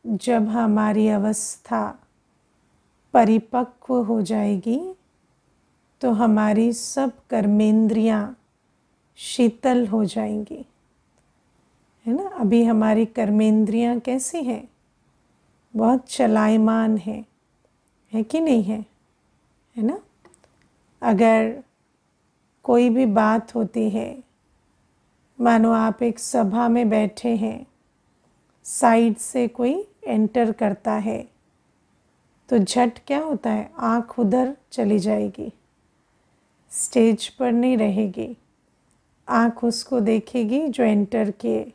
जब हमारी अवस्था परिपक्व हो जाएगी तो हमारी सब कर्मेंद्रियां शीतल हो जाएंगी, है ना। अभी हमारी कर्मेंद्रियां कैसी हैं? बहुत चलायमान है कि नहीं है ना। अगर कोई भी बात होती है, मानो आप एक सभा में बैठे हैं, साइड से कोई एंटर करता है तो झट क्या होता है, आँख उधर चली जाएगी, स्टेज पर नहीं रहेगी, आँख उसको देखेगी जो एंटर किए।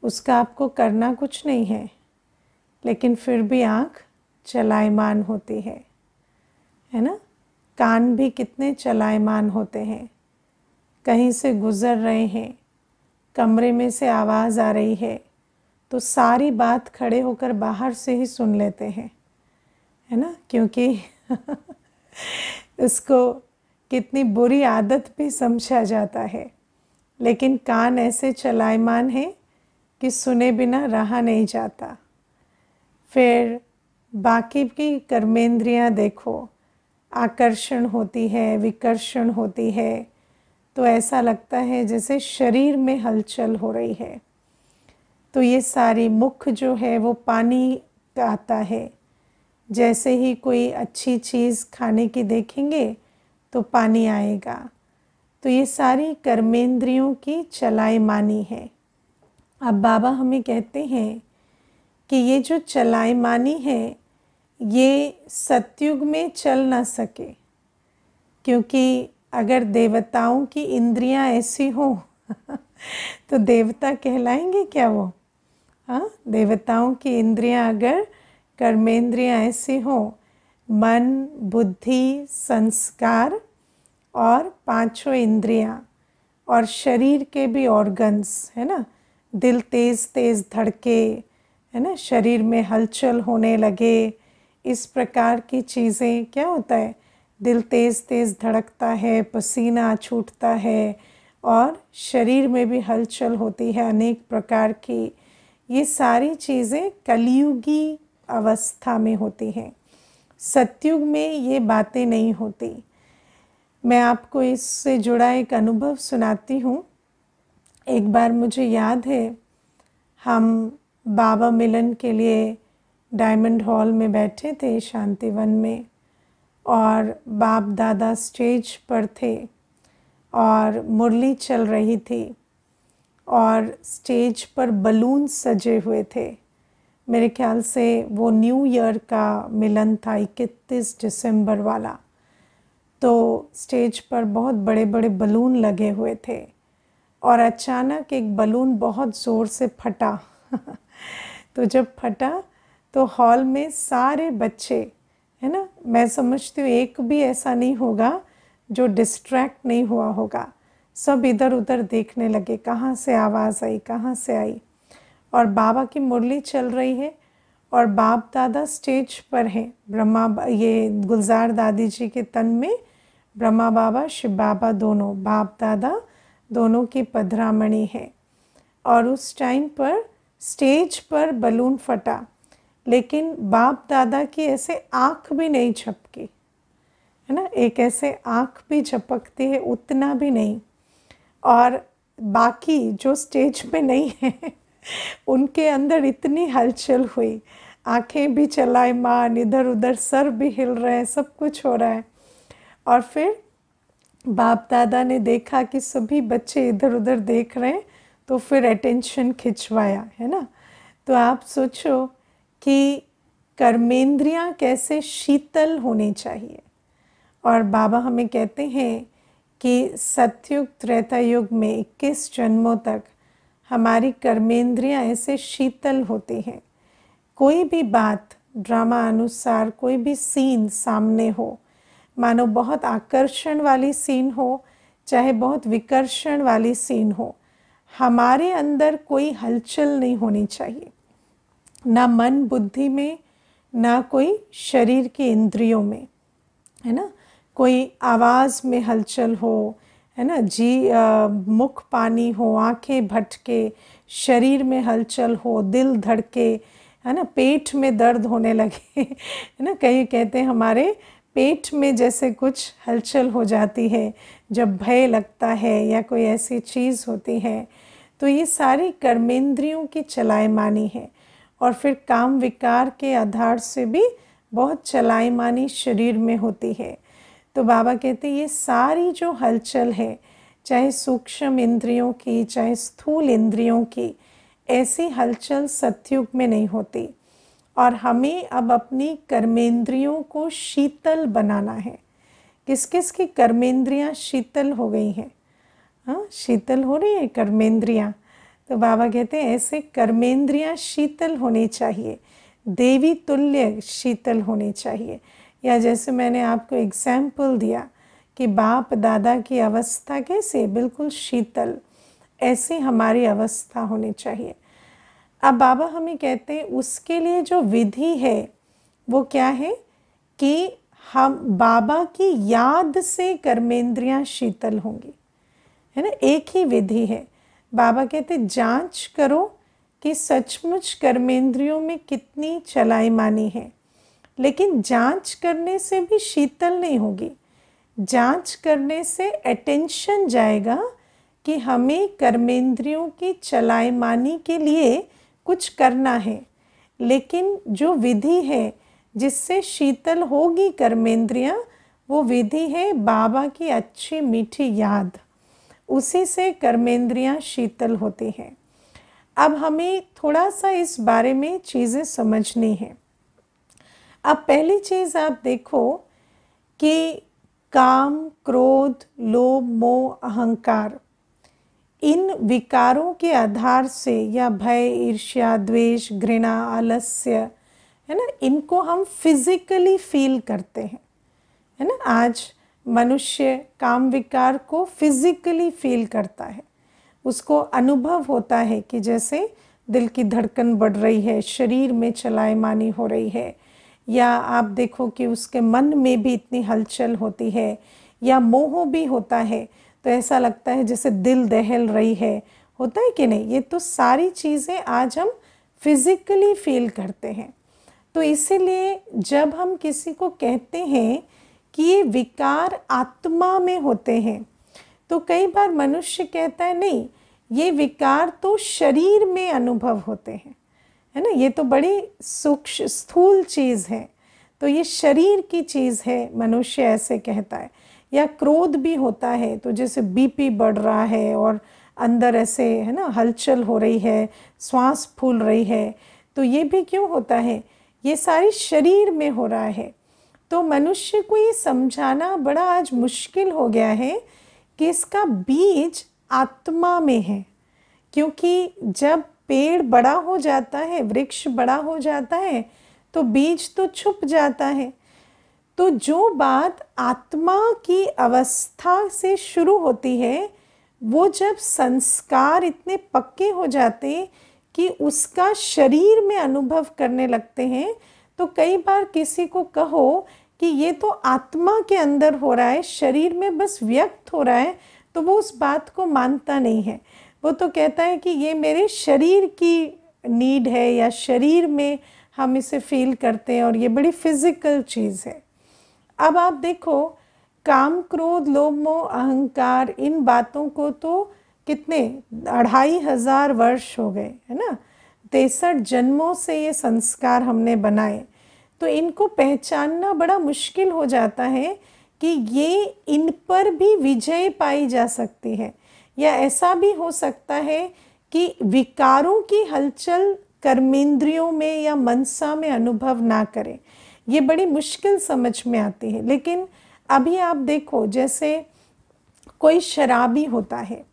उसका आपको करना कुछ नहीं है, लेकिन फिर भी आँख चलायमान होती है ना। कान भी कितने चलायमान होते हैं। कहीं से गुज़र रहे हैं, कमरे में से आवाज़ आ रही है तो सारी बात खड़े होकर बाहर से ही सुन लेते हैं, है ना, क्योंकि उसको कितनी बुरी आदत भी समझा जाता है। लेकिन कान ऐसे चलायमान है कि सुने बिना रहा नहीं जाता। फिर बाकी की कर्मेंद्रियां देखो, आकर्षण होती है, विकर्षण होती है, तो ऐसा लगता है जैसे शरीर में हलचल हो रही है। तो ये सारी मुख जो है वो पानी आता है। जैसे ही कोई अच्छी चीज़ खाने की देखेंगे तो पानी आएगा। तो ये सारी कर्मेंद्रियों की चलायमानी है। अब बाबा हमें कहते हैं कि ये जो चलायमानी है ये सतयुग में चल ना सके, क्योंकि अगर देवताओं की इंद्रियां ऐसी हो तो देवता कहलाएंगे क्या वो? हाँ, देवताओं की इंद्रियां अगर कर्मेंद्रियां ऐसी हो, मन, बुद्धि, संस्कार और पांचों इंद्रियां और शरीर के भी ऑर्गन्स, है ना, दिल तेज तेज धड़के, है ना, शरीर में हलचल होने लगे, इस प्रकार की चीज़ें, क्या होता है, दिल तेज तेज धड़कता है, पसीना छूटता है और शरीर में भी हलचल होती है अनेक प्रकार की। ये सारी चीज़ें कलियुगी अवस्था में होती हैं। सतयुग में ये बातें नहीं होती। मैं आपको इससे जुड़ा एक अनुभव सुनाती हूँ। एक बार मुझे याद है, हम बाबा मिलन के लिए डायमंड हॉल में बैठे थे शांतिवन में, और बाप दादा स्टेज पर थे और मुरली चल रही थी और स्टेज पर बलून सजे हुए थे। मेरे ख्याल से वो न्यू ईयर का मिलन था, 31 दिसंबर वाला। तो स्टेज पर बहुत बड़े बड़े बलून लगे हुए थे और अचानक एक बलून बहुत ज़ोर से फटा तो जब फटा तो हॉल में सारे बच्चे, है ना, मैं समझती हूँ एक भी ऐसा नहीं होगा जो डिस्ट्रैक्ट नहीं हुआ होगा। सब इधर उधर देखने लगे, कहाँ से आवाज़ आई, कहाँ से आई। और बाबा की मुरली चल रही है और बाप दादा स्टेज पर हैं। ब्रह्मा, ये गुलजार दादी जी के तन में ब्रह्मा बाबा, शिव बाबा दोनों, बाप दादा दोनों की पधरामणि है। और उस टाइम पर स्टेज पर बलून फटा, लेकिन बाप दादा की ऐसे आँख भी नहीं झपकी, है ना, एक ऐसे आँख भी झपकती है उतना भी नहीं। और बाकी जो स्टेज पे नहीं है उनके अंदर इतनी हलचल हुई, आंखें भी चलायमान, इधर उधर सर भी हिल रहे हैं, सब कुछ हो रहा है। और फिर बाप दादा ने देखा कि सभी बच्चे इधर उधर देख रहे हैं, तो फिर अटेंशन खिंचवाया, है ना। तो आप सोचो कि कर्मेंद्रियां कैसे शीतल होनी चाहिए। और बाबा हमें कहते हैं कि सतयुग त्रेता युग में 21 जन्मों तक हमारी कर्मेंद्रियां ऐसे शीतल होती हैं। कोई भी बात ड्रामा अनुसार, कोई भी सीन सामने हो, मानो बहुत आकर्षण वाली सीन हो चाहे बहुत विकर्षण वाली सीन हो, हमारे अंदर कोई हलचल नहीं होनी चाहिए, ना मन बुद्धि में, ना कोई शरीर की इंद्रियों में, है ना। कोई आवाज़ में हलचल हो, है ना, मुख पानी हो, आंखें भटके, शरीर में हलचल हो, दिल धड़के, है ना, पेट में दर्द होने लगे है ना, कई कहते हैं हमारे पेट में जैसे कुछ हलचल हो जाती है जब भय लगता है या कोई ऐसी चीज़ होती है, तो ये सारी कर्मेंद्रियों की चलायमानी है। और फिर काम विकार के आधार से भी बहुत चलायमानी शरीर में होती है। तो बाबा कहते हैं ये सारी जो हलचल है, चाहे सूक्ष्म इंद्रियों की चाहे स्थूल इंद्रियों की, ऐसी हलचल सतयुग में नहीं होती। और हमें अब अपनी कर्मेंद्रियों को शीतल बनाना है। किस किस की कर्मेंद्रियाँ शीतल हो गई हैं? हाँ, शीतल हो रही है कर्मेंद्रियाँ। तो बाबा कहते हैं ऐसे कर्मेंद्रियाँ शीतल होनी चाहिए, देवी तुल्य शीतल होनी चाहिए। या जैसे मैंने आपको एग्जाम्पल दिया कि बाप दादा की अवस्था कैसे बिल्कुल शीतल, ऐसी हमारी अवस्था होनी चाहिए। अब बाबा हमें कहते हैं उसके लिए जो विधि है वो क्या है कि हम बाबा की याद से कर्मेंद्रियाँ शीतल होंगी, है ना। एक ही विधि है। बाबा कहते जांच करो कि सचमुच कर्मेंद्रियों में कितनी चलायमानी है। लेकिन जांच करने से भी शीतल नहीं होगी। जांच करने से अटेंशन जाएगा कि हमें कर्मेंद्रियों की चलायमानी के लिए कुछ करना है। लेकिन जो विधि है जिससे शीतल होगी कर्मेंद्रियाँ, वो विधि है बाबा की अच्छी मीठी याद। उसी से कर्मेंद्रियाँ शीतल होती हैं। अब हमें थोड़ा सा इस बारे में चीज़ें समझनी हैं। अब पहली चीज़ आप देखो कि काम, क्रोध, लोभ, मोह, अहंकार, इन विकारों के आधार से या भय, ईर्ष्या, द्वेष, घृणा, आलस्य, है ना, इनको हम फिजिकली फील करते हैं, है ना। आज मनुष्य काम विकार को फिजिकली फील करता है। उसको अनुभव होता है कि जैसे दिल की धड़कन बढ़ रही है, शरीर में चलायमानी हो रही है, या आप देखो कि उसके मन में भी इतनी हलचल होती है, या मोह भी होता है, तो ऐसा लगता है जैसे दिल दहल रही है, होता है कि नहीं। ये तो सारी चीज़ें आज हम फिजिकली फील करते हैं। तो इसीलिए जब हम किसी को कहते हैं कि ये विकार आत्मा में होते हैं, तो कई बार मनुष्य कहता है नहीं, ये विकार तो शरीर में अनुभव होते हैं, है ना, ये तो बड़ी सूक्ष्म स्थूल चीज़ है, तो ये शरीर की चीज़ है, मनुष्य ऐसे कहता है। या क्रोध भी होता है, तो जैसे बीपी बढ़ रहा है और अंदर ऐसे, है ना, हलचल हो रही है, श्वास फूल रही है, तो ये भी क्यों होता है? ये सारी शरीर में हो रहा है। तो मनुष्य को ये समझाना बड़ा आज मुश्किल हो गया है कि इसका बीज आत्मा में है। क्योंकि जब पेड़ बड़ा हो जाता है, वृक्ष बड़ा हो जाता है, तो बीज तो छुप जाता है। तो जो बात आत्मा की अवस्था से शुरू होती है, वो जब संस्कार इतने पक्के हो जाते कि उसका शरीर में अनुभव करने लगते हैं, तो कई बार किसी को कहो कि ये तो आत्मा के अंदर हो रहा है, शरीर में बस व्यक्त हो रहा है, तो वो उस बात को मानता नहीं है। वो तो कहता है कि ये मेरे शरीर की नीड है, या शरीर में हम इसे फील करते हैं, और ये बड़ी फिजिकल चीज़ है। अब आप देखो, काम, क्रोध, लोभ, मोह, अहंकार, इन बातों को तो कितने 2500 वर्ष हो गए, है ना। 63 जन्मों से ये संस्कार हमने बनाए, तो इनको पहचानना बड़ा मुश्किल हो जाता है कि ये इन पर भी विजय पाई जा सकती है। या ऐसा भी हो सकता है कि विकारों की हलचल कर्मेंद्रियों में या मनसा में अनुभव ना करें। ये बड़ी मुश्किल समझ में आती है। लेकिन अभी आप देखो, जैसे कोई शराबी होता है,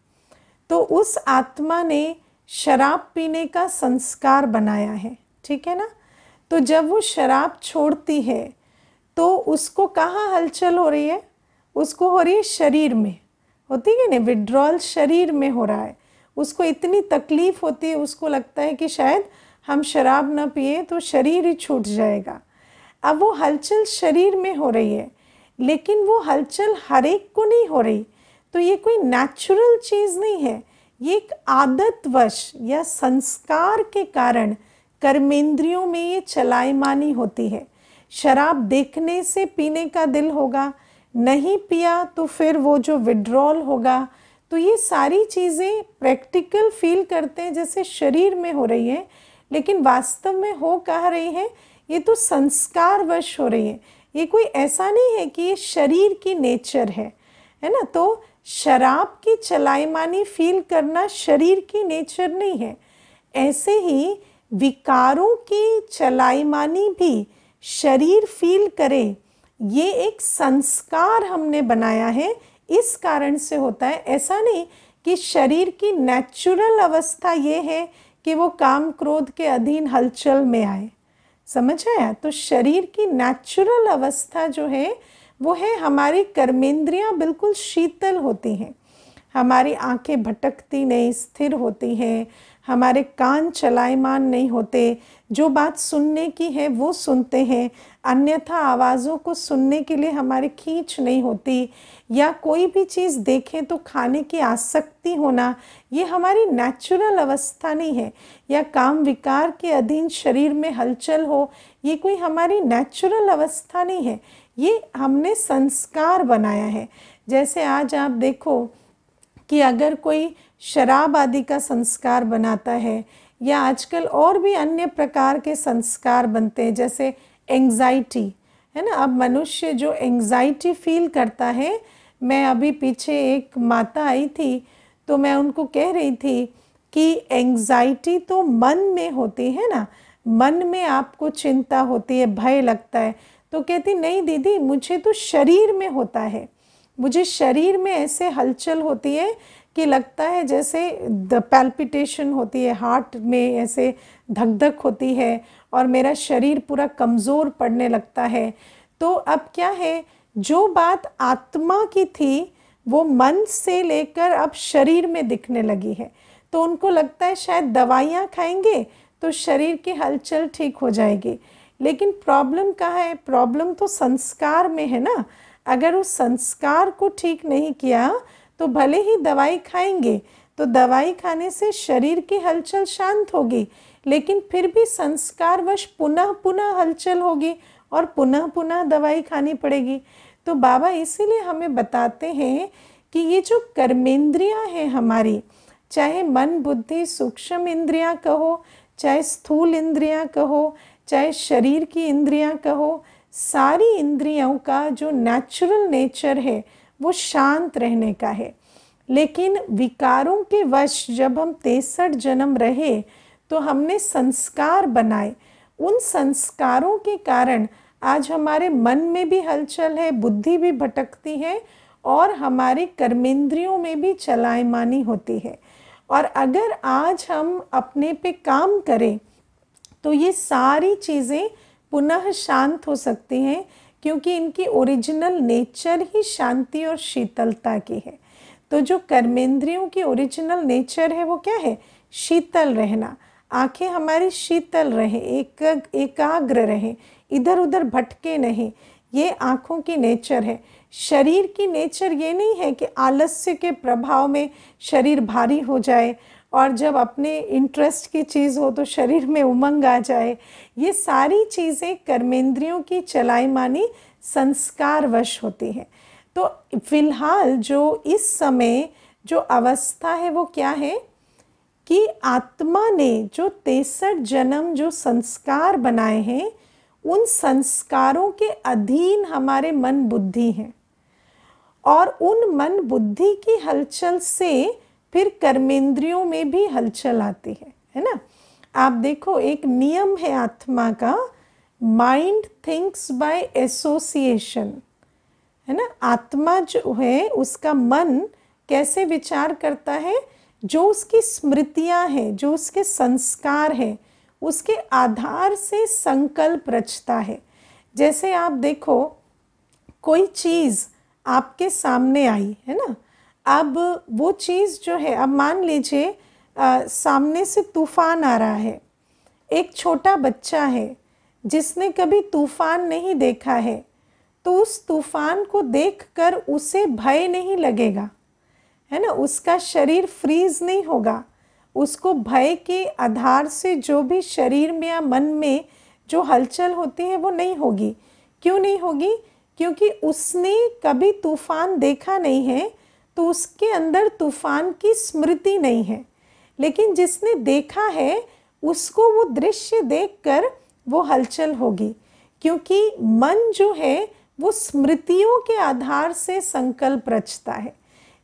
तो उस आत्मा ने शराब पीने का संस्कार बनाया है, ठीक है ना। तो जब वो शराब छोड़ती है, तो उसको कहाँ हलचल हो रही है? उसको हो रही है शरीर में, होती है ना, विड्रॉल शरीर में हो रहा है। उसको इतनी तकलीफ होती है, उसको लगता है कि शायद हम शराब ना पिए तो शरीर ही छूट जाएगा। अब वो हलचल शरीर में हो रही है, लेकिन वो हलचल हर एक को नहीं हो रही। तो ये कोई नेचुरल चीज़ नहीं है, ये एक आदतवश या संस्कार के कारण कर्मेंद्रियों में ये चलायमानी होती है। शराब देखने से पीने का दिल होगा, नहीं पिया तो फिर वो जो विड्रॉल होगा। तो ये सारी चीज़ें प्रैक्टिकल फील करते हैं जैसे शरीर में हो रही है, लेकिन वास्तव में हो कह रही है, ये तो संस्कारवश हो रही है। ये कोई ऐसा नहीं है कि ये शरीर की नेचर है ना। तो शराब की चलायमानी फील करना शरीर की नेचर नहीं है। ऐसे ही विकारों की चलायमानी भी शरीर फील करे, ये एक संस्कार हमने बनाया है, इस कारण से होता है। ऐसा नहीं कि शरीर की नेचुरल अवस्था ये है कि वो काम क्रोध के अधीन हलचल में आए। समझ आया? तो शरीर की नेचुरल अवस्था जो है वो है हमारी कर्मेंद्रियां बिल्कुल शीतल होती हैं, हमारी आंखें भटकती नहीं, स्थिर होती हैं, हमारे कान चलायमान नहीं होते, जो बात सुनने की है वो सुनते हैं, अन्यथा आवाज़ों को सुनने के लिए हमारी खींच नहीं होती, या कोई भी चीज़ देखें तो खाने की आसक्ति होना, ये हमारी नेचुरल अवस्था नहीं है। या काम विकार के अधीन शरीर में हलचल हो, ये कोई हमारी नेचुरल अवस्था नहीं है, ये हमने संस्कार बनाया है। जैसे आज आप देखो कि अगर कोई शराब आदि का संस्कार बनाता है, या आजकल और भी अन्य प्रकार के संस्कार बनते हैं, जैसे एंग्जाइटी है ना। अब मनुष्य जो एंग्जाइटी फील करता है, मैं अभी पीछे एक माता आई थी तो मैं उनको कह रही थी कि एंग्जाइटी तो मन में होती है ना, मन में आपको चिंता होती है, भय लगता है। तो कहती नहीं दीदी, मुझे तो शरीर में होता है, मुझे शरीर में ऐसे हलचल होती है कि लगता है जैसे पैल्पिटेशन होती है, हार्ट में ऐसे धक धक होती है और मेरा शरीर पूरा कमज़ोर पड़ने लगता है। तो अब क्या है, जो बात आत्मा की थी वो मन से लेकर अब शरीर में दिखने लगी है। तो उनको लगता है शायद दवाइयाँ खाएंगे तो शरीर की हलचल ठीक हो जाएगी। लेकिन प्रॉब्लम कहाँ है? प्रॉब्लम तो संस्कार में है ना। अगर उस संस्कार को ठीक नहीं किया तो भले ही दवाई खाएंगे, तो दवाई खाने से शरीर की हलचल शांत होगी, लेकिन फिर भी संस्कारवश पुनः पुनः हलचल होगी और पुनः पुनः दवाई खानी पड़ेगी। तो बाबा इसीलिए हमें बताते हैं कि ये जो कर्मेंद्रियां हैं हमारी, चाहे मन बुद्धि सूक्ष्म इंद्रियां कहो, चाहे स्थूल इंद्रियां कहो, चाहे शरीर की इंद्रियां कहो, सारी इंद्रियों का जो नेचुरल नेचर है वो शांत रहने का है। लेकिन विकारों के वश जब हम 63 जन्म रहे तो हमने संस्कार बनाए, उन संस्कारों के कारण आज हमारे मन में भी हलचल है, बुद्धि भी भटकती है और हमारी कर्मेंद्रियों में भी चलायमानी होती है। और अगर आज हम अपने पे काम करें तो ये सारी चीज़ें पुनः शांत हो सकती हैं, क्योंकि इनकी ओरिजिनल नेचर ही शांति और शीतलता की है। तो जो कर्मेंद्रियों की ओरिजिनल नेचर है वो क्या है? शीतल रहना। आंखें हमारी शीतल रहें, एकाग्र रहें, इधर उधर भटके नहीं, ये आँखों की नेचर है। शरीर की नेचर ये नहीं है कि आलस्य के प्रभाव में शरीर भारी हो जाए और जब अपने इंटरेस्ट की चीज़ हो तो शरीर में उमंग आ जाए। ये सारी चीज़ें कर्मेंद्रियों की चलायमानी संस्कारवश होती है। तो फिलहाल जो इस समय जो अवस्था है वो क्या है कि आत्मा ने जो 63 जन्म जो संस्कार बनाए हैं, उन संस्कारों के अधीन हमारे मन बुद्धि हैं और उन मन बुद्धि की हलचल से फिर कर्मेंद्रियों में भी हलचल आती है ना। आप देखो, एक नियम है आत्मा का, माइंड थिंक्स बाय एसोसिएशन, है ना। आत्मा जो है उसका मन कैसे विचार करता है? जो उसकी स्मृतियां हैं, जो उसके संस्कार हैं, उसके आधार से संकल्प रचता है। जैसे आप देखो, कोई चीज़ आपके सामने आई है ना, अब वो चीज़ जो है, अब मान लीजिए सामने से तूफान आ रहा है, एक छोटा बच्चा है जिसने कभी तूफान नहीं देखा है, तो उस तूफान को देखकर उसे भय नहीं लगेगा, है ना, उसका शरीर फ्रीज नहीं होगा, उसको भय के आधार से जो भी शरीर में या मन में जो हलचल होती है वो नहीं होगी। क्यों नहीं होगी? क्योंकि उसने कभी तूफान देखा नहीं है, तो उसके अंदर तूफान की स्मृति नहीं है। लेकिन जिसने देखा है उसको वो दृश्य देखकर वो हलचल होगी, क्योंकि मन जो है वो स्मृतियों के आधार से संकल्प रचता है।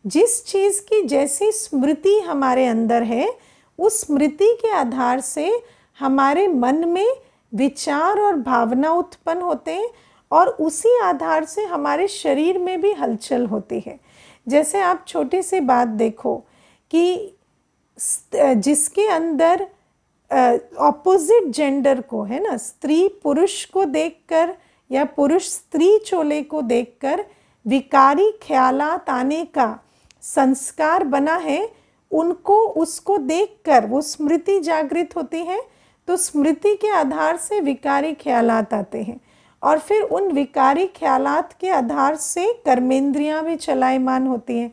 जिस चीज़ की जैसी स्मृति हमारे अंदर है, उस स्मृति के आधार से हमारे मन में विचार और भावना उत्पन्न होते हैं, और उसी आधार से हमारे शरीर में भी हलचल होती है। जैसे आप छोटी सी बात देखो कि जिसके अंदर ऑपोजिट जेंडर को, है ना, स्त्री पुरुष को देखकर या पुरुष स्त्री चोले को देखकर विकारी ख्यालात आने का संस्कार बना है, उनको उसको देखकर वो स्मृति जागृत होती है, तो स्मृति के आधार से विकारी ख्यालात आते हैं, और फिर उन विकारी ख्यालात के आधार से कर्मेंद्रियां भी चलायमान होती हैं।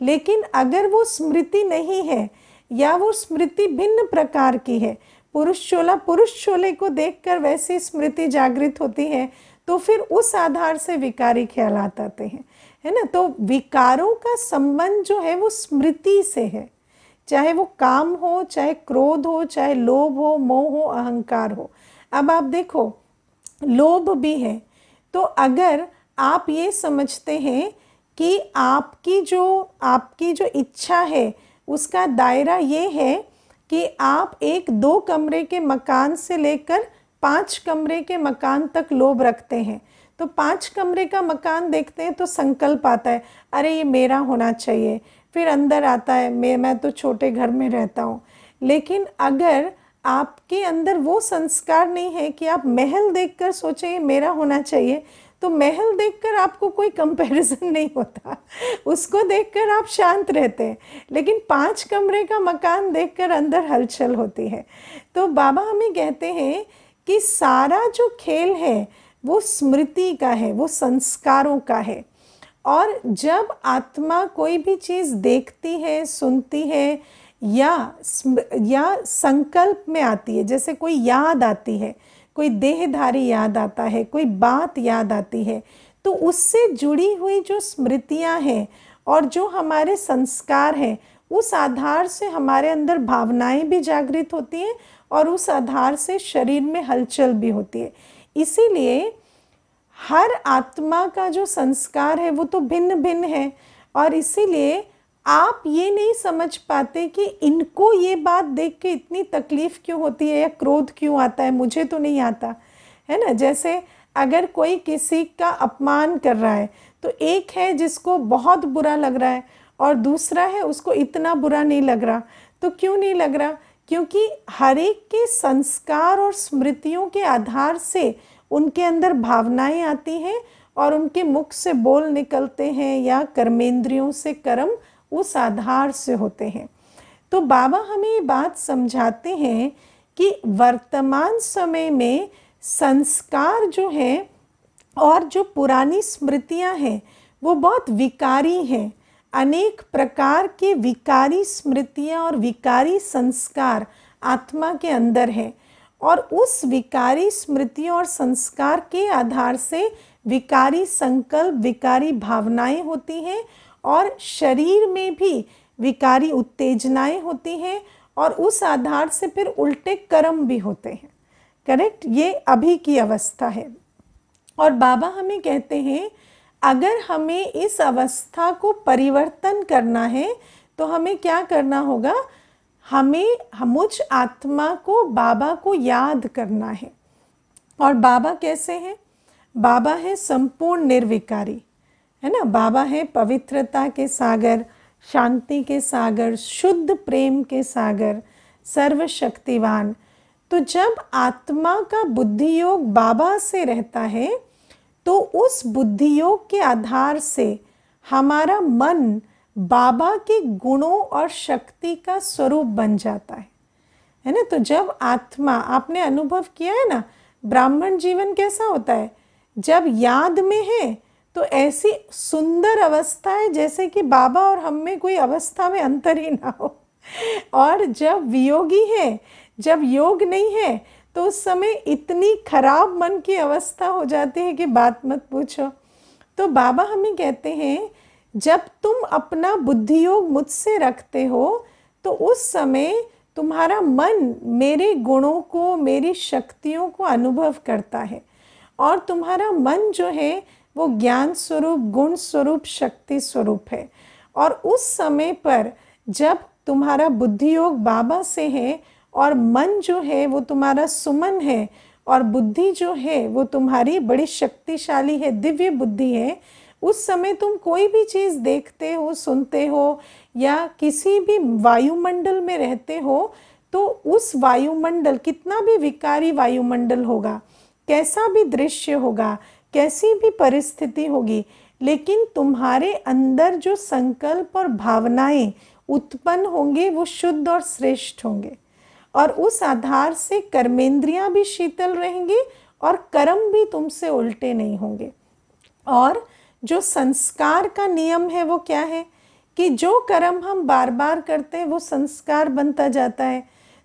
लेकिन अगर वो स्मृति नहीं है या वो स्मृति भिन्न प्रकार की है, पुरुष चोले को देखकर वैसी स्मृति जागृत होती है, तो फिर उस आधार से विकारी ख्यालात आते हैं, है ना। तो विकारों का संबंध जो है वो स्मृति से है, चाहे वो काम हो, चाहे क्रोध हो, चाहे लोभ हो, मोह हो, अहंकार हो। अब आप देखो, लोभ भी है, तो अगर आप ये समझते हैं कि आपकी जो इच्छा है उसका दायरा ये है कि आप 1-2 कमरे के मकान से लेकर 5 कमरे के मकान तक लोभ रखते हैं, तो 5 कमरे का मकान देखते हैं तो संकल्प आता है, अरे ये मेरा होना चाहिए। फिर अंदर आता है, मैं तो छोटे घर में रहता हूँ। लेकिन अगर आपके अंदर वो संस्कार नहीं है कि आप महल देखकर सोचें ये मेरा होना चाहिए, तो महल देखकर आपको कोई कंपैरिजन नहीं होता, उसको देखकर आप शांत रहते हैं। लेकिन 5 कमरे का मकान देखकर अंदर हलचल होती है। तो बाबा हमें कहते हैं कि सारा जो खेल है वो स्मृति का है, वो संस्कारों का है। और जब आत्मा कोई भी चीज़ देखती है, सुनती है या संकल्प में आती है, जैसे कोई याद आती है, कोई देहधारी याद आता है, कोई बात याद आती है, तो उससे जुड़ी हुई जो स्मृतियां हैं और जो हमारे संस्कार हैं, उस आधार से हमारे अंदर भावनाएं भी जागृत होती हैं और उस आधार से शरीर में हलचल भी होती है। इसीलिए हर आत्मा का जो संस्कार है वो तो भिन्न भिन्न है, और इसीलिए आप ये नहीं समझ पाते कि इनको ये बात देख के इतनी तकलीफ़ क्यों होती है या क्रोध क्यों आता है, मुझे तो नहीं आता, है ना। जैसे अगर कोई किसी का अपमान कर रहा है, तो एक है जिसको बहुत बुरा लग रहा है और दूसरा है उसको इतना बुरा नहीं लग रहा। तो क्यों नहीं लग रहा? क्योंकि हर एक के संस्कार और स्मृतियों के आधार से उनके अंदर भावनाएं आती हैं और उनके मुख से बोल निकलते हैं या कर्मेंद्रियों से कर्म उस आधार से होते हैं। तो बाबा हमें ये बात समझाते हैं कि वर्तमान समय में संस्कार जो हैं और जो पुरानी स्मृतियां हैं वो बहुत विकारी हैं। अनेक प्रकार के विकारी स्मृतियां और विकारी संस्कार आत्मा के अंदर हैं, और उस विकारी स्मृतियों और संस्कार के आधार से विकारी संकल्प, विकारी भावनाएं होती हैं, और शरीर में भी विकारी उत्तेजनाएं होती हैं, और उस आधार से फिर उल्टे कर्म भी होते हैं। करेक्ट? ये अभी की अवस्था है। और बाबा हमें कहते हैं अगर हमें इस अवस्था को परिवर्तन करना है तो हमें क्या करना होगा? हमें मुझ आत्मा को, बाबा को याद करना है। और बाबा कैसे हैं? बाबा है संपूर्ण निर्विकारी, है ना। बाबा है पवित्रता के सागर, शांति के सागर, शुद्ध प्रेम के सागर, सर्वशक्तिवान। तो जब आत्मा का बुद्धि योग बाबा से रहता है तो उस बुद्धि योग के आधार से हमारा मन बाबा के गुणों और शक्ति का स्वरूप बन जाता है ना। तो जब आत्मा, आपने अनुभव किया है ना, ब्राह्मण जीवन कैसा होता है? जब याद में है तो ऐसी सुंदर अवस्था है जैसे कि बाबा और हम में कोई अवस्था में अंतर ही ना हो, और जब वियोगी है, जब योग नहीं है, तो उस समय इतनी खराब मन की अवस्था हो जाती है कि बात मत पूछो। तो बाबा हमें कहते हैं जब तुम अपना बुद्धि योग मुझसे रखते हो तो उस समय तुम्हारा मन मेरे गुणों को, मेरी शक्तियों को अनुभव करता है, और तुम्हारा मन जो है वो ज्ञान स्वरूप, गुण स्वरूप, शक्ति स्वरूप है। और उस समय पर जब तुम्हारा बुद्धि योग बाबा से है और मन जो है वो तुम्हारा सुमन है, और बुद्धि जो है वो तुम्हारी बड़ी शक्तिशाली है, दिव्य बुद्धि है, उस समय तुम कोई भी चीज़ देखते हो, सुनते हो, या किसी भी वायुमंडल में रहते हो, तो उस वायुमंडल, कितना भी विकारी वायुमंडल होगा, कैसा भी दृश्य होगा, कैसी भी परिस्थिति होगी, लेकिन तुम्हारे अंदर जो संकल्प और भावनाएं उत्पन्न होंगे वो शुद्ध और श्रेष्ठ होंगे, और उस आधार से कर्मेंद्रियां भी शीतल रहेंगी और कर्म भी तुमसे उल्टे नहीं होंगे। और जो संस्कार का नियम है वो क्या है कि जो कर्म हम बार बार करते हैं वो संस्कार बनता जाता है।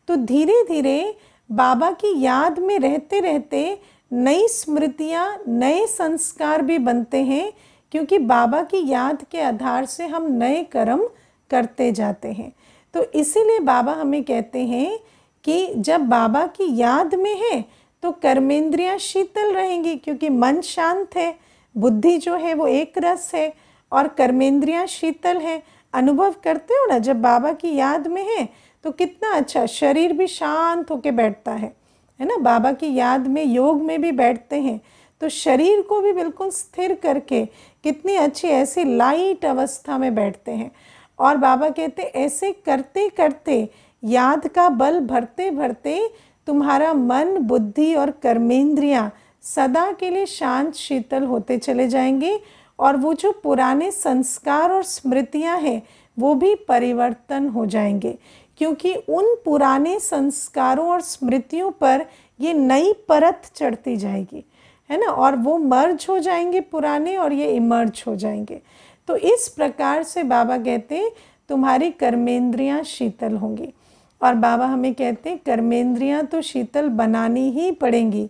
तो धीरे धीरे बाबा की याद में रहते रहते नई स्मृतियाँ, नए संस्कार भी बनते हैं, क्योंकि बाबा की याद के आधार से हम नए कर्म करते जाते हैं। तो इसीलिए बाबा हमें कहते हैं कि जब बाबा की याद में है तो कर्मेंद्रियां शीतल रहेंगी, क्योंकि मन शांत है, बुद्धि जो है वो एक रस है, और कर्मेंद्रियां शीतल है। अनुभव करते हो ना, जब बाबा की याद में है तो कितना अच्छा, शरीर भी शांत होके बैठता है ना। बाबा की याद में योग में भी बैठते हैं तो शरीर को भी बिल्कुल स्थिर करके कितनी अच्छी ऐसी लाइट अवस्था में बैठते हैं। और बाबा कहते ऐसे करते करते, याद का बल भरते भरते तुम्हारा मन, बुद्धि और कर्मेंद्रियां सदा के लिए शांत शीतल होते चले जाएंगे, और वो जो पुराने संस्कार और स्मृतियां हैं वो भी परिवर्तन हो जाएंगे, क्योंकि उन पुराने संस्कारों और स्मृतियों पर ये नई परत चढ़ती जाएगी, है ना, और वो मर्ज हो जाएंगे पुराने, और ये इमर्ज हो जाएंगे। तो इस प्रकार से बाबा कहते हैं तुम्हारी कर्मेंद्रियां शीतल होंगी। और बाबा हमें कहते हैं कर्मेंद्रियां तो शीतल बनानी ही पड़ेंगी,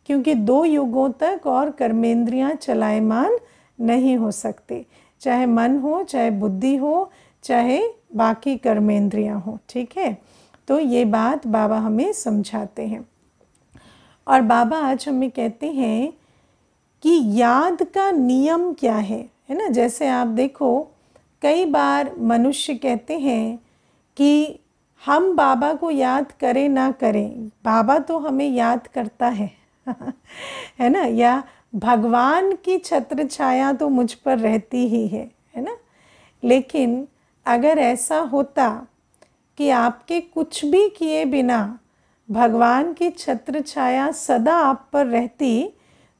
क्योंकि 2 युगों तक और कर्मेंद्रियां चलायमान नहीं हो सकती, चाहे मन हो, चाहे बुद्धि हो, चाहे बाकी कर्मेंद्रियां हो। ठीक है, तो ये बात बाबा हमें समझाते हैं। और बाबा आज हमें कहते हैं कि याद का नियम क्या है ना। जैसे आप देखो, कई बार मनुष्य कहते हैं कि हम बाबा को याद करें ना करें, बाबा तो हमें याद करता है है ना, या भगवान की छत्र छाया तो मुझ पर रहती ही है ना। लेकिन अगर ऐसा होता कि आपके कुछ भी किए बिना भगवान की छत्र छाया सदा आप पर रहती,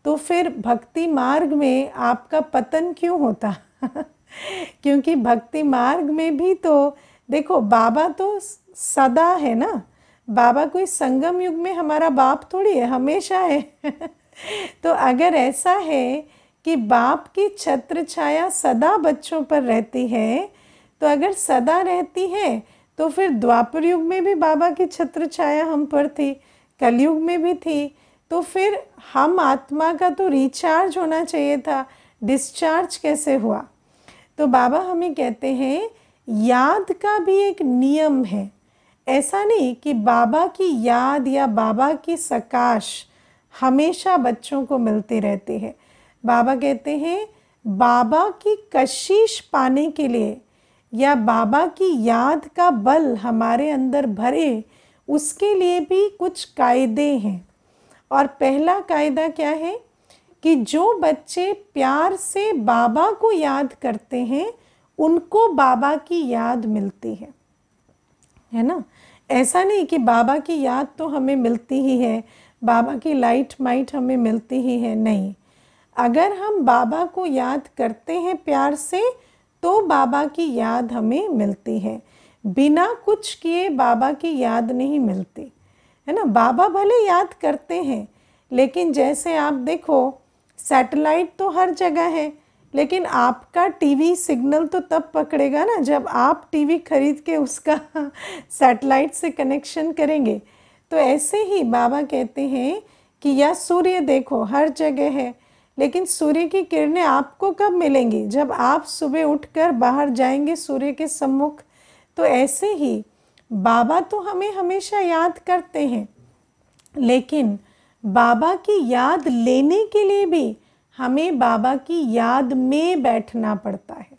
तो फिर भक्ति मार्ग में आपका पतन क्यों होता क्योंकि भक्ति मार्ग में भी तो देखो, बाबा तो सदा है ना, बाबा कोई संगम युग में हमारा बाप थोड़ी है, हमेशा है तो अगर ऐसा है कि बाप की छत्र छाया सदा बच्चों पर रहती है, तो अगर सदा रहती है तो फिर द्वापर युग में भी बाबा की छत्र छाया हम पर थी, कलयुग में भी थी, तो फिर हम आत्मा का तो रिचार्ज होना चाहिए था, डिस्चार्ज कैसे हुआ। तो बाबा हमें कहते हैं याद का भी एक नियम है। ऐसा नहीं कि बाबा की याद या बाबा की सकाश हमेशा बच्चों को मिलती रहती है। बाबा कहते हैं बाबा की कशिश पाने के लिए या बाबा की याद का बल हमारे अंदर भरे, उसके लिए भी कुछ कायदे हैं। और पहला कायदा क्या है कि जो बच्चे प्यार से बाबा को याद करते हैं उनको बाबा की याद मिलती है ना। ऐसा नहीं कि बाबा की याद तो हमें मिलती ही है, बाबा की लाइट माइट हमें मिलती ही है, नहीं। अगर हम बाबा को याद करते हैं प्यार से तो बाबा की याद हमें मिलती है, बिना कुछ किए बाबा की याद नहीं मिलती, है ना। बाबा भले याद करते हैं, लेकिन जैसे आप देखो सैटेलाइट तो हर जगह है, लेकिन आपका टीवी सिग्नल तो तब पकड़ेगा ना जब आप टीवी खरीद के उसका सैटेलाइट से कनेक्शन करेंगे। तो ऐसे ही बाबा कहते हैं कि या सूर्य देखो हर जगह है, लेकिन सूर्य की किरणें आपको कब मिलेंगी? जब आप सुबह उठकर बाहर जाएंगे सूर्य के सम्मुख। तो ऐसे ही बाबा तो हमें हमेशा याद करते हैं, लेकिन बाबा की याद लेने के लिए भी हमें बाबा की याद में बैठना पड़ता है।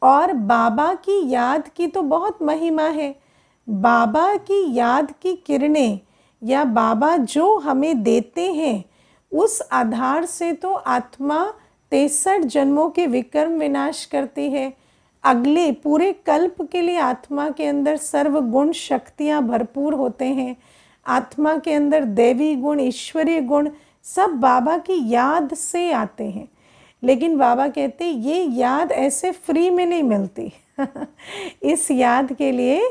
और बाबा की याद की तो बहुत महिमा है। बाबा की याद की किरणें या बाबा जो हमें देते हैं, उस आधार से तो आत्मा 63 जन्मों के विकर्म विनाश करती है। अगले पूरे कल्प के लिए आत्मा के अंदर सर्वगुण शक्तियाँ भरपूर होते हैं। आत्मा के अंदर दैवी गुण, ईश्वरीय गुण सब बाबा की याद से आते हैं। लेकिन बाबा कहते हैं ये याद ऐसे फ्री में नहीं मिलती। इस याद के लिए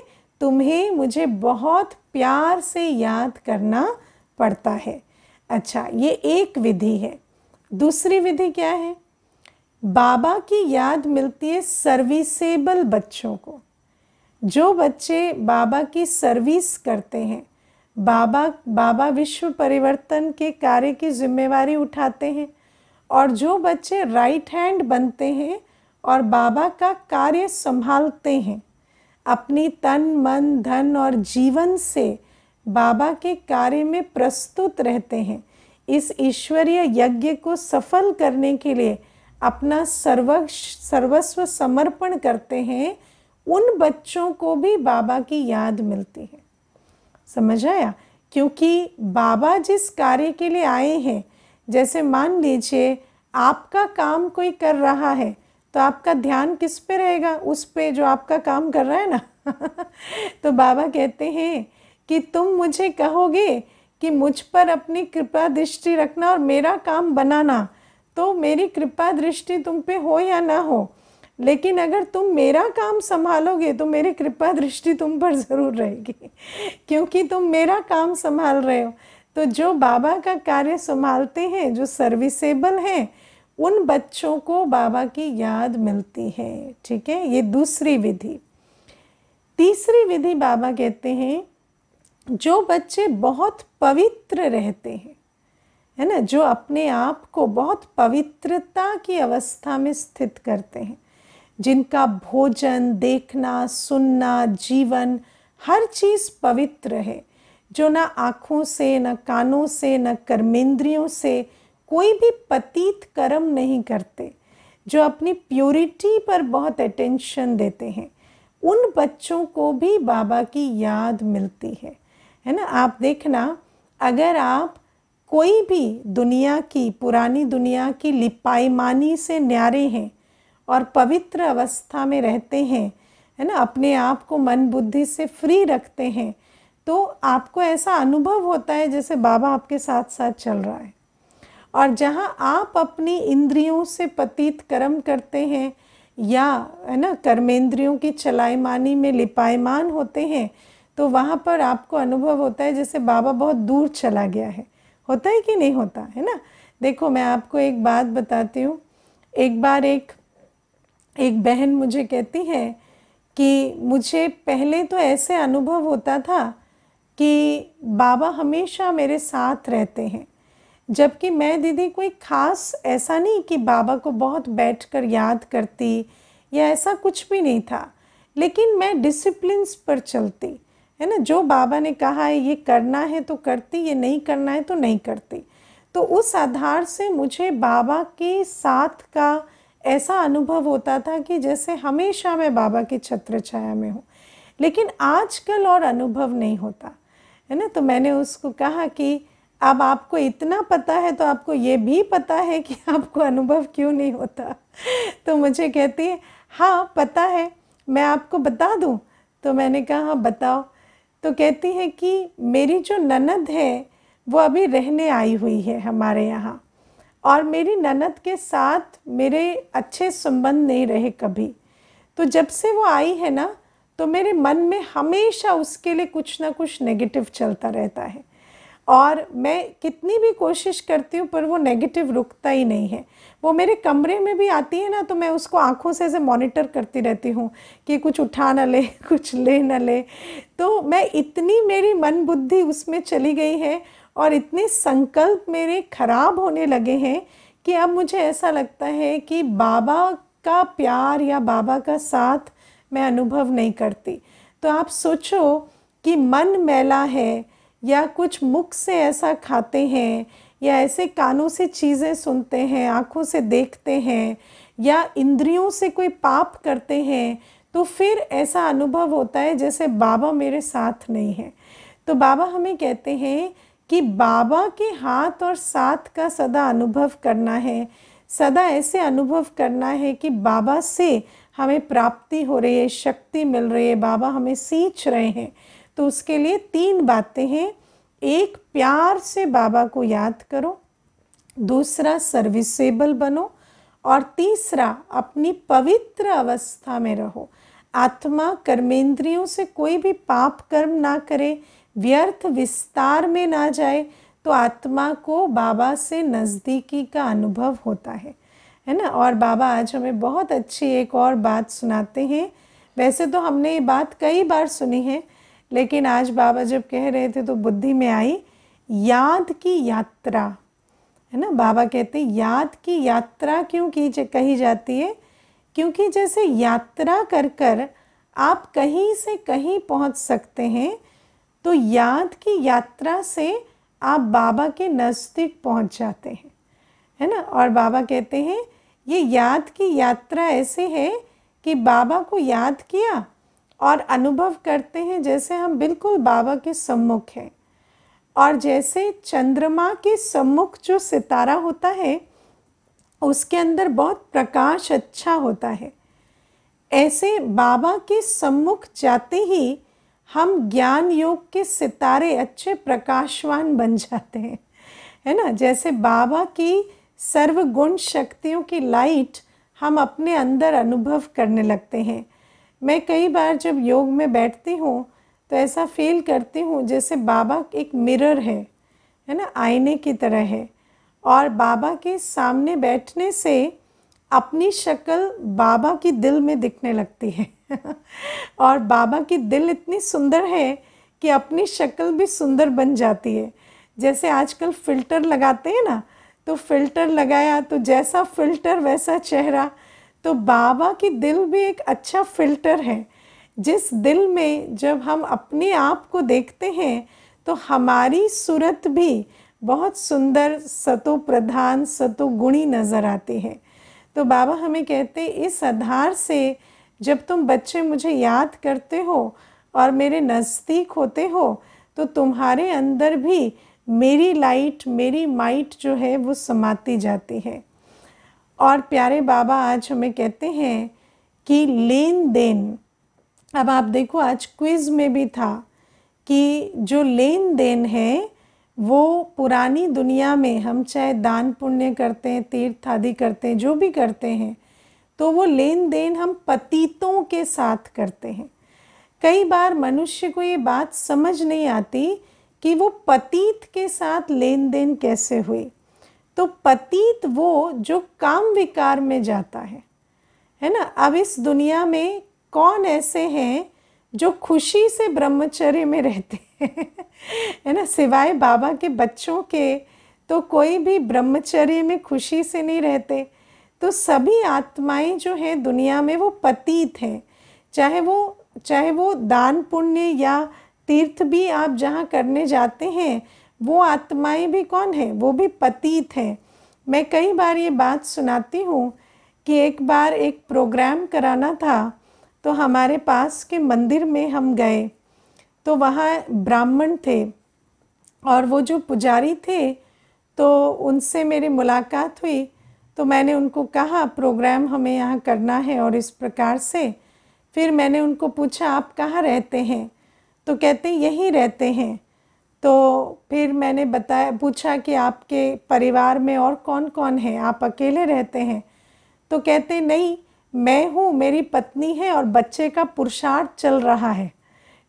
तुम्हें मुझे बहुत प्यार से याद करना पड़ता है। अच्छा, ये एक विधि है। दूसरी विधि क्या है? बाबा की याद मिलती है सर्विसेबल बच्चों को। जो बच्चे बाबा की सर्विस करते हैं, बाबा विश्व परिवर्तन के कार्य की जिम्मेवारी उठाते हैं, और जो बच्चे राइट हैंड बनते हैं और बाबा का कार्य संभालते हैं, अपनी तन मन धन और जीवन से बाबा के कार्य में प्रस्तुत रहते हैं, इस ईश्वरीय यज्ञ को सफल करने के लिए अपना सर्वस्व समर्पण करते हैं, उन बच्चों को भी बाबा की याद मिलती है। समझ आया? क्योंकि बाबा जिस कार्य के लिए आए हैं, जैसे मान लीजिए आपका काम कोई कर रहा है, तो आपका ध्यान किस पे रहेगा? उस पे जो आपका काम कर रहा है ना। तो बाबा कहते हैं कि तुम मुझे कहोगे कि मुझ पर अपनी कृपा दृष्टि रखना और मेरा काम बनाना, तो मेरी कृपा दृष्टि तुम पे हो या ना हो, लेकिन अगर तुम मेरा काम संभालोगे तो मेरी कृपा दृष्टि तुम पर ज़रूर रहेगी, क्योंकि तुम मेरा काम संभाल रहे हो। तो जो बाबा का कार्य संभालते हैं, जो सर्विसेबल हैं, उन बच्चों को बाबा की याद मिलती है। ठीक है, ये दूसरी विधि। तीसरी विधि बाबा कहते हैं जो बच्चे बहुत पवित्र रहते हैं, है ना, जो अपने आप को बहुत पवित्रता की अवस्था में स्थित करते हैं, जिनका भोजन, देखना, सुनना, जीवन, हर चीज़ पवित्र है, जो ना आँखों से, न कानों से, न कर्मेंद्रियों से कोई भी पतित कर्म नहीं करते, जो अपनी प्योरिटी पर बहुत अटेंशन देते हैं, उन बच्चों को भी बाबा की याद मिलती है ना। आप देखना, अगर आप कोई भी दुनिया की, पुरानी दुनिया की लिपाईमानी से न्यारे हैं और पवित्र अवस्था में रहते हैं, है ना, अपने आप को मन बुद्धि से फ्री रखते हैं, तो आपको ऐसा अनुभव होता है जैसे बाबा आपके साथ साथ चल रहा है। और जहाँ आप अपनी इंद्रियों से पतित कर्म करते हैं या, है ना, कर्मेंद्रियों की चलाईमानी में लिपायमान होते हैं, तो वहाँ पर आपको अनुभव होता है जैसे बाबा बहुत दूर चला गया है। होता है कि नहीं होता है ना? देखो, मैं आपको एक बात बताती हूँ। एक बार एक बहन मुझे कहती है कि मुझे पहले तो ऐसे अनुभव होता था कि बाबा हमेशा मेरे साथ रहते हैं, जबकि मैं दीदी कोई ख़ास ऐसा नहीं कि बाबा को बहुत बैठकर याद करती या ऐसा कुछ भी नहीं था, लेकिन मैं डिसिप्लिन्स पर चलती, है ना। जो बाबा ने कहा है ये करना है तो करती, ये नहीं करना है तो नहीं करती। तो उस आधार से मुझे बाबा के साथ का ऐसा अनुभव होता था कि जैसे हमेशा मैं बाबा की छत्र छाया में हूँ। लेकिन आजकल और अनुभव नहीं होता, है ना। तो मैंने उसको कहा कि अब आपको इतना पता है तो आपको ये भी पता है कि आपको अनुभव क्यों नहीं होता। तो मुझे कहती है हाँ पता है, मैं आपको बता दूँ। तो मैंने कहा हाँ बताओ। तो कहती है कि मेरी जो ननद है वो अभी रहने आई हुई है हमारे यहाँ, और मेरी ननद के साथ मेरे अच्छे संबंध नहीं रहे कभी। तो जब से वो आई है ना, तो मेरे मन में हमेशा उसके लिए कुछ ना कुछ नेगेटिव चलता रहता है। और मैं कितनी भी कोशिश करती हूँ पर वो नेगेटिव रुकता ही नहीं है। वो मेरे कमरे में भी आती है ना, तो मैं उसको आँखों से ऐसे मॉनिटर करती रहती हूँ कि कुछ उठा ना ले, कुछ ले ना ले। तो मैं इतनी, मेरी मन बुद्धि उसमें चली गई है और इतने संकल्प मेरे खराब होने लगे हैं कि अब मुझे ऐसा लगता है कि बाबा का प्यार या बाबा का साथ मैं अनुभव नहीं करती। तो आप सोचो कि मन मैला है, या कुछ मुख से ऐसा खाते हैं, या ऐसे कानों से चीज़ें सुनते हैं, आँखों से देखते हैं, या इंद्रियों से कोई पाप करते हैं, तो फिर ऐसा अनुभव होता है जैसे बाबा मेरे साथ नहीं है। तो बाबा हमें कहते हैं कि बाबा के हाथ और साथ का सदा अनुभव करना है, सदा ऐसे अनुभव करना है कि बाबा से हमें प्राप्ति हो रही है, शक्ति मिल रही है, बाबा हमें सींच रहे हैं। तो उसके लिए 3 बातें हैं। एक, प्यार से बाबा को याद करो। दूसरा, सर्विसेबल बनो। और तीसरा, अपनी पवित्र अवस्था में रहो। आत्मा कर्मेंद्रियों से कोई भी पाप कर्म ना करे, व्यर्थ विस्तार में ना जाए, तो आत्मा को बाबा से नज़दीकी का अनुभव होता है ना। और बाबा आज हमें बहुत अच्छी एक और बात सुनाते हैं। वैसे तो हमने ये बात कई बार सुनी है, लेकिन आज बाबा जब कह रहे थे तो बुद्धि में आई, याद की यात्रा, है ना। बाबा कहते हैं याद की यात्रा क्यों कही जाती है? क्योंकि जैसे यात्रा कर कर आप कहीं से कहीं पहुंच सकते हैं, तो याद की यात्रा से आप बाबा के नज़दीक पहुंच जाते हैं, है ना। और बाबा कहते हैं ये याद की यात्रा ऐसे है कि बाबा को याद किया और अनुभव करते हैं जैसे हम बिल्कुल बाबा के सम्मुख हैं। और जैसे चंद्रमा के सम्मुख जो सितारा होता है उसके अंदर बहुत प्रकाश अच्छा होता है, ऐसे बाबा के सम्मुख जाते ही हम ज्ञान योग के सितारे अच्छे प्रकाशवान बन जाते हैं, है ना। जैसे बाबा की सर्वगुण शक्तियों की लाइट हम अपने अंदर अनुभव करने लगते हैं। मैं कई बार जब योग में बैठती हूँ तो ऐसा फील करती हूँ जैसे बाबा एक मिरर है ना, आईने की तरह है। और बाबा के सामने बैठने से अपनी शक्ल बाबा की दिल में दिखने लगती है और बाबा की दिल इतनी सुंदर है कि अपनी शक्ल भी सुंदर बन जाती है। जैसे आजकल फ़िल्टर लगाते हैं ना, तो फ़िल्टर लगाया तो जैसा फ़िल्टर वैसा चेहरा। तो बाबा की दिल भी एक अच्छा फ़िल्टर है, जिस दिल में जब हम अपने आप को देखते हैं तो हमारी सूरत भी बहुत सुंदर, सतो प्रधान, सतो गुणी नज़र आती है। तो बाबा हमें कहते इस आधार से जब तुम बच्चे मुझे याद करते हो और मेरे नज़दीक होते हो, तो तुम्हारे अंदर भी मेरी लाइट, मेरी माइट जो है वो समाती जाती है। और प्यारे बाबा आज हमें कहते हैं कि लेन देन, अब आप देखो आज क्विज़ में भी था कि जो लेन देन है वो पुरानी दुनिया में हम चाहे दान पुण्य करते हैं, तीर्थ आदि करते हैं, जो भी करते हैं, तो वो लेन देन हम पतितों के साथ करते हैं। कई बार मनुष्य को ये बात समझ नहीं आती कि वो पतित के साथ लेन देन कैसे हुई। तो पतित वो जो काम विकार में जाता है ना। अब इस दुनिया में कौन ऐसे हैं जो खुशी से ब्रह्मचर्य में रहते हैं है ना, सिवाय बाबा के बच्चों के तो कोई भी ब्रह्मचर्य में खुशी से नहीं रहते। तो सभी आत्माएं जो हैं दुनिया में वो पतित हैं, चाहे वो दान पुण्य या तीर्थ भी आप जहाँ करने जाते हैं, वो आत्माएं भी कौन है, वो भी पतित हैं। मैं कई बार ये बात सुनाती हूँ कि एक बार एक प्रोग्राम कराना था, तो हमारे पास के मंदिर में हम गए, तो वहाँ ब्राह्मण थे और वो जो पुजारी थे, तो उनसे मेरी मुलाकात हुई। तो मैंने उनको कहा प्रोग्राम हमें यहाँ करना है और इस प्रकार से। फिर मैंने उनको पूछा आप कहाँ रहते हैं, तो कहते यहीं रहते हैं। तो फिर मैंने पूछा कि आपके परिवार में और कौन कौन है, आप अकेले रहते हैं? तो कहते नहीं, मैं हूँ, मेरी पत्नी है और बच्चे का पुरुषार्थ चल रहा है।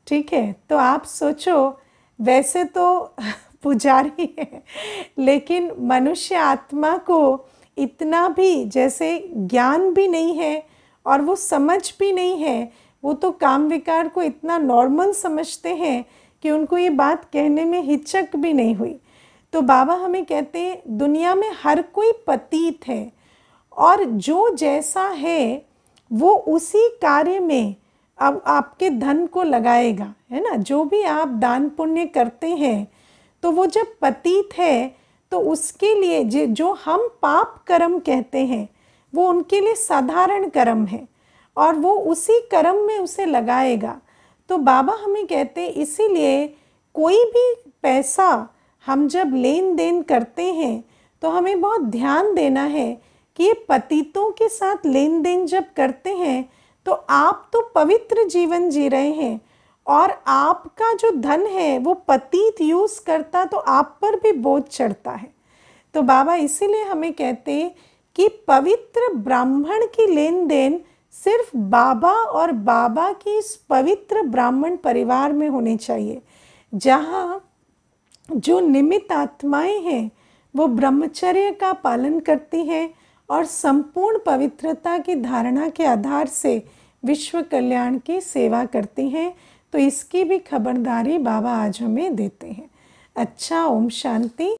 ठीक है, तो आप सोचो, वैसे तो पुजारी हैं, लेकिन मनुष्य आत्मा को इतना भी जैसे ज्ञान भी नहीं है और वो समझ भी नहीं है। वो तो काम विकार को इतना नॉर्मल समझते हैं कि उनको ये बात कहने में हिचक भी नहीं हुई। तो बाबा हमें कहते हैं दुनिया में हर कोई पतित है और जो जैसा है वो उसी कार्य में अब आपके धन को लगाएगा, है ना। जो भी आप दान पुण्य करते हैं तो वो जब पतित है तो उसके लिए जो हम पाप कर्म कहते हैं वो उनके लिए साधारण कर्म है और वो उसी कर्म में उसे लगाएगा। तो बाबा हमें कहते हैं इसीलिए कोई भी पैसा हम जब लेन देन करते हैं तो हमें बहुत ध्यान देना है कि ये पतितों के साथ लेन देन जब करते हैं तो आप तो पवित्र जीवन जी रहे हैं और आपका जो धन है वो पतित यूज़ करता तो आप पर भी बोझ चढ़ता है। तो बाबा इसीलिए हमें कहते हैं कि पवित्र ब्राह्मण की लेन देन सिर्फ बाबा और बाबा की इस पवित्र ब्राह्मण परिवार में होनी चाहिए, जहाँ जो निमित्त आत्माएं हैं वो ब्रह्मचर्य का पालन करती हैं और संपूर्ण पवित्रता की धारणा के आधार से विश्व कल्याण की सेवा करती हैं। तो इसकी भी खबरदारी बाबा आज हमें देते हैं। अच्छा, ओम शांति।